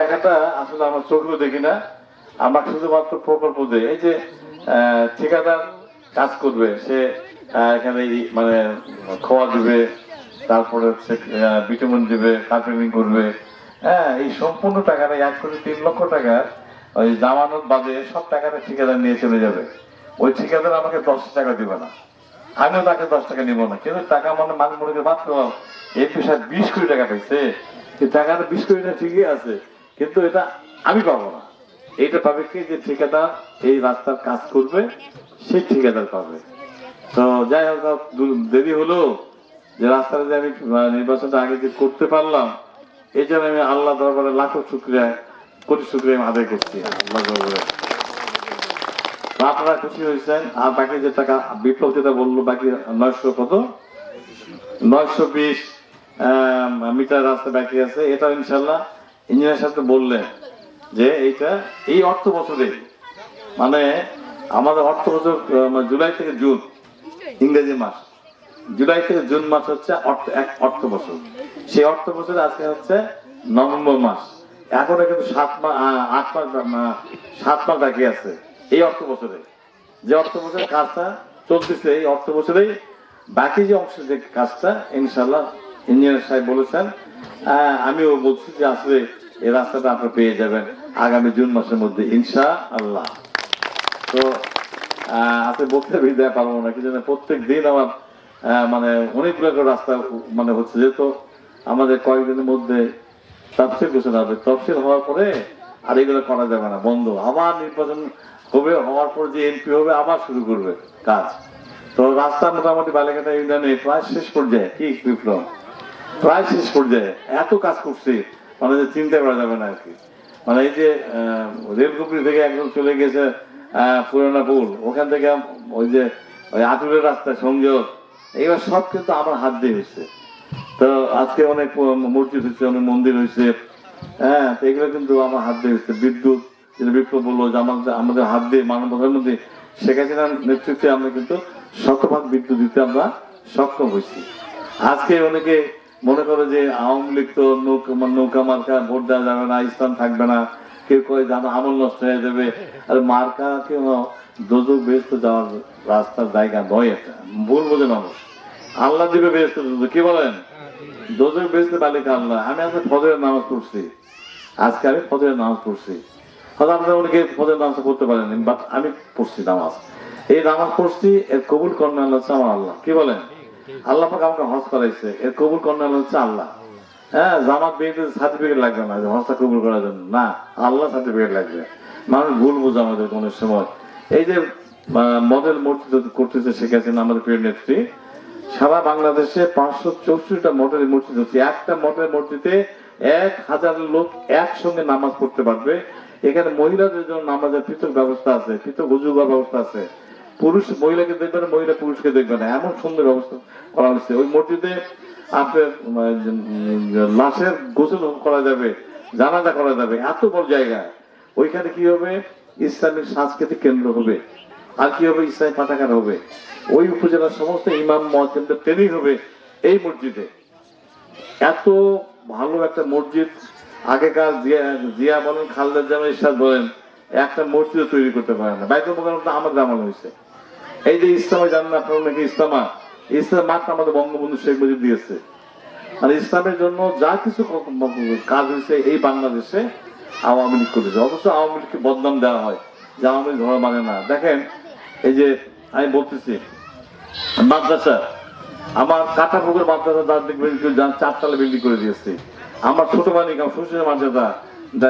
টাকাটা আসলে আমরা চোখেও দেখি না, আমরা শুধুমাত্র প্রকল্প দেয়। এই যে ঠিকাদার কাজ করবে, সে এখানে মানে খোয়া দিবে, তারপরে হচ্ছে ভিটামিন দিবে, কার্পেটিং করবে, হ্যাঁ, এই সম্পূর্ণ টাকাটা 1,03,00,000 টাকা ওই জামানত বাদে সব টাকাটা ঠিকাদার নিয়ে চলে যাবে। ওই ঠিকাদার আমাকে 10 টাকা দিবে না, আমিও তাকে 10 টাকা নিব না, কিন্তু টাকা মানে মানুষ মনে করে মাত্র এই পেশায় 20 কোটি টাকা পাইছে, এই টাকাটা 20 কোটি টাকা ঠিকই আছে, কিন্তু এটা আমি পাবো না। এইটা পাবে কি, যে ঠিকাদার এই রাস্তার কাজ করবে সেই ঠিকাদার পাবে। তো যাই হোক, দেরি হলো, যে রাস্তাটা যে আমি নির্বাচনটা আগে যে করতে পারলাম, এই জন্য আমি আল্লাহ দরবারে লাখো শুকরিয়া, কোটি শুকরিয়া আমি আদায় করছি আল্লাহ দরবারে। আপনারা খুশি হয়েছেন। আর বাকি যে টাকা বিপ্লব যেটা বললো, বাকি 920 মিটার রাস্তা বাকি আছে, এটা ইনশাল্লাহ ইঞ্জিনিয়ার সাথে বললেন যে এইটা এই অর্থ বছরে, মানে আমাদের অর্থ বছর জুলাই থেকে জুন, ইংরেজি মাস, জুলাই থেকে জুন মাস হচ্ছে এক অর্থ বছর। সেই অর্থ বছরে আজকে হচ্ছে নভেম্বর মাস, এখনো কিন্তু 7 মাস বাকি আছে এই অর্থ বছরে। যে অর্থ বছরের কাজটা চলতেছে, এই অর্থ বছরেই বাকি যে অংশ, যে কাজটা ইনশাল্লাহ ইঞ্জিনিয়ার সাহেব বলেছেন, আমিও বলছি যে আসলে এই রাস্তাটা আপনারা পেয়ে যাবেন আগামী জুন মাসের মধ্যে ইনশাআল্লাহ। তো আপনি বলতে বিদায় পারবো না, কি জানেন, প্রত্যেক দিন আমার মানে অনেকগুলো রাস্তা মানে হচ্ছে, যেহেতু আমাদের কয়েকদিনের মধ্যে তাফসীর ঘোষণা হবে, তাফসীর হওয়ার পরে আর এগুলো করা যাবে না, বন্ধ। আবার নির্বাচন হবে, হওয়ার পর যে এমপি হবে আবার শুরু করবে কাজ। তো রাস্তা মোটামুটি বালিঘাটা ইউনিয়নে প্রায় শেষ পর্যায়ে, কি বিপ্লব, প্রায় শেষ পর্যায়ে এত কাজ করছি, মানে যে চিন্তা করা যাবে না আর কি। মানে এই যে রেলকুপড়ি থেকে একদম চলে গেছে পুরানা পুল, ওখান থেকে ওই যে ওই আটুরের রাস্তা সংযোগ, এইবার সব কিন্তু আমার হাত দিয়ে হয়েছে। তো আজকে অনেক মসজিদ হয়েছে, অনেক মন্দির হয়েছে, হ্যাঁ, তো এগুলো কিন্তু আমার হাত দিয়ে হয়েছে। বিদ্যুৎ, যেটা বিপ্লব বললো যে আমাদের হাত দিয়ে, মানব প্রধানমন্ত্রী শেখ হাসিনার নেতৃত্বে আমরা কিন্তু 100% বিদ্যুৎ দিতে আমরা সক্ষম হয়েছি। আজকে অনেকে মনে করে যে আওয়ামী লীগ তো নৌকা মার্কা, ভোট দেওয়া যাবে না, ইসলাম থাকবে না, কেউ কয়ে যে আমল নষ্ট হয়ে যাবে। আর মার্কা কেউ দোজক বেহেশতে যাওয়ার রাস্তার জায়গা নয়, একটা ভুল বোঝে মানুষ। আল্লাহ দিবে বেহেশতে, কি বলেন, দোজক বেহেশতে মালিক আল্লাহ। আমি আজকে ফজরের নামাজ পড়ছি, আজকে আমি ফজরের নামাজ পড়ছি, হয়তো আপনারা অনেকে ফজরের নামাজ পড়তে পারেন, বাট আমি পড়ছি নামাজ। এই নামাজ পড়ছি, এর কবুল করেন আল্লাহ, আমার আল্লাহ। কি বলেন, আল্লাহ পাক আমাকে হজ করাইছে, এর কবুল করেন হচ্ছে আল্লাহ। হ্যাঁ, জামাত বিয়েতে সার্টিফিকেট লাগবে না হজটা কবুল করার জন্য, না, আল্লাহ সার্টিফিকেট লাগবে। মানুষ ভুল বোঝে আমাদের কোন সময়। এই যে মডেল মসজিদ করতেছে শেখ হাসিনা, আমাদের প্রিয় নেত্রী, সারা বাংলাদেশে 564টা মডেল মসজিদ হচ্ছে। একটা মডেল মসজিদে 1000 লোক একসঙ্গে নামাজ পড়তে পারবে। এখানে মহিলাদের জন্য নামাজের পৃথক ব্যবস্থা আছে, পৃথক উজু করার ব্যবস্থা আছে। পুরুষ মহিলাকে দেখবে না, মহিলা পুরুষকে দেখবে না, এমন সুন্দর ব্যবস্থা করা হয়েছে। ওই মসজিদে আপনার লাশের গোসল করা যাবে, জানাজা করা যাবে, এত বড় জায়গা। ওইখানে কি হবে, ইসলামিক সাংস্কৃতিক কেন্দ্র হবে, আর কি হবে, ইসলামী পাঠাগার হবে। ওই উপজেলার সমস্ত ইমাম মুয়াজ্জিনদের ট্রেনিং হবে এই মসজিদে। এত ভালো একটা মসজিদ আগেকার জিয়া বলেন, খালেদা জিয়া ইরশাদ বলেন, একটা মসজিদ তৈরি করতে পারে না। বাইতুল মুকাররমটা আমার জামাল হয়েছে। এই যে ইসলামে জানেন আপনারা নাকি, ইসলাম মাত্র আমাদের বঙ্গবন্ধু শেখ মুজিব দিয়েছে। আর ইসলামের জন্য যা কিছু কাজ হয়েছে এই বাংলাদেশে আওয়ামী লীগ করেছে, অথচ আওয়ামী লীগকে বদনাম দেওয়া হয় যে আওয়ামী লীগ ধরা মানে না। দেখেন, এই যে আমি বলতেছি মাদ্রাসা, আমার কাটাপুকুর মাদ্রাসা 4 তলা বিল্ডিং করে দিয়েছে। আমার ছোট মানিক শ্বশুরের মাদ্রাসা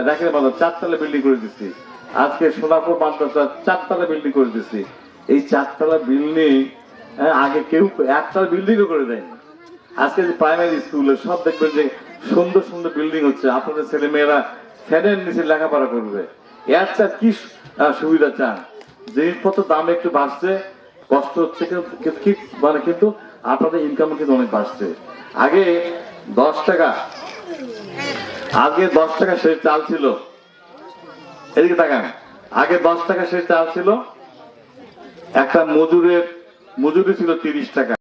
দেখেন, 4 তলা বিল্ডিং করে দিচ্ছি। আজকে সোনাপুর মাদ্রাসা 4 তলা বিল্ডিং করে দিচ্ছি। এই 4 তলা বিল্ডিং আগে কেউ 1 তলা বিল্ডিংও করে দেয়নি। আজকে যে প্রাইমারি স্কুলে সব দেখবেন যে সুন্দর সুন্দর বিল্ডিং হচ্ছে, আপনাদের ছেলে মেয়েরা ফ্যানের নিচে লেখাপড়া করবে। এর চার কি সুবিধা চান? জিনিসপত্র দাম একটু বাড়ছে, কষ্ট হচ্ছে, কিন্তু আপনাদের ইনকাম কিন্তু অনেক বাড়ছে। আগে 10 টাকা সেই চাল ছিল, এদিকে তাকান, আগে 10 টাকা সেই চাল ছিল, একটা মজুরি ছিল 30 টাকা।